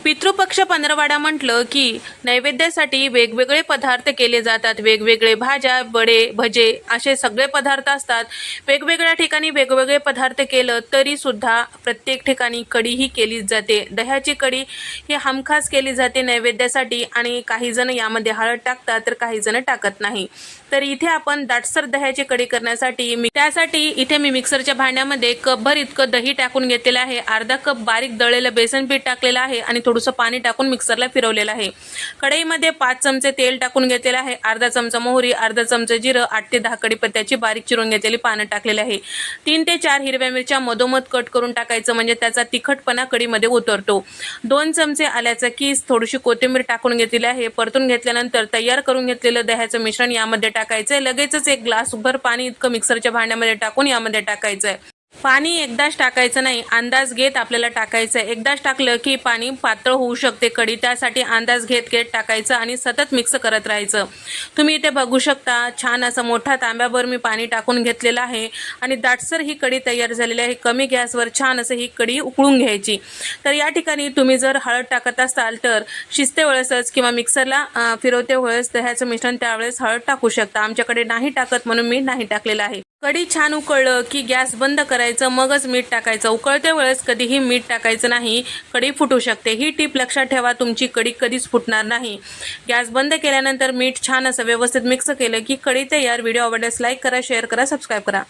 पितृपक्ष पंधरवडा म्हटलं की नैवेद्यासाठी वेगवेगळे पदार्थ केले जातात. वेगवेगळे भाज्या, वडे, भजे असे सगळे पदार्थ असतात. वेगवेगळ्या ठिकाणी वेगवेगळे पदार्थ केलं तरी सुद्धा प्रत्येक ठिकाणी कढी ही केलीच जाते. दह्याची कढी ही हमखास केली जाते नैवेद्यासाठी आणि काही जण यामध्ये हळद टाकतात तर काही जण टाकत नाही. तर इथे आपण दाटसर दह्याची कढी करण्यासाठी त्यासाठी इथे मी मिक्सरच्या भांड्यामध्ये कपभर इतकं दही टाकून घेतलेलं आहे. अर्धा कप बारीक दळलेलं बेसन पीठ टाकलेलं आहे आणि थोडंसं पाणी टाकून मिक्सरला फिरवलेलं आहे. कढईमध्ये 5 चमचे तेल टाकून घेतलेलं आहे. अर्धा चमचा मोहरी, अर्धा चमचा जिरं, 8 ते 10 कढीपत्त्याची बारीक चिरून घेतलेली पानं टाकलेली आहे. 3 ते 4 हिरव्या मिरच्या मधोमध कट करून टाकायचं म्हणजे त्याचा तिखटपणा कढीमध्ये उतरतो. 2 चमचे आल्याचा कीस, थोडीशी कोथिंबीर टाकून घेतलेली आहे. परतून घेतल्यानंतर तयार करून घेतलेलं दह्याचं मिश्रण यामध्ये टाकायचं. लगेचच 1 ग्लासभर पाणी इतकं मिक्सरच्या भांड्यामध्ये टाकून यामध्ये टाकायचं आहे. पाणी एकदाच टाकायचं नाही, अंदाज घेत आपल्याला टाकायचं आहे. एकदाच टाकलं की पाणी पातळ होऊ शकते कढी, त्यासाठी अंदाज घेत घेत टाकायचं आणि सतत मिक्स करत राहायचं. तुम्ही इथे बघू शकता छान असं मोठा तांब्याभर मी पाणी टाकून घेतलेलं आहे आणि दाटसर ही कढी तयार झालेली आहे. कमी गॅसवर छान असं ही कढी उकळून घ्यायची. तर या ठिकाणी तुम्ही जर हळद टाकत असाल तर शिजते वेळेसच किंवा मिक्सरला फिरवते वेळेस दह्याचं मिश्रण त्यावेळेस हळद टाकू शकता. आमच्याकडे नाही टाकत म्हणून मी नाही टाकलेलं आहे. कढी छान उकळलं की गॅस बंद करायचं, मगच मीठ टाकायचं. उकळते वेळेस कधीही मीठ टाकायचं नाही, कढी फुटू शकते. ही टीप लक्षात ठेवा, तुमची कढी कधीच फुटणार नाही. गॅस बंद केल्यानंतर मीठ छान असं व्यवस्थित मिक्स केलं की कढी तयार. व्हिडिओ आवडल्यास लाईक करा, शेअर करा, सबस्क्राईब करा.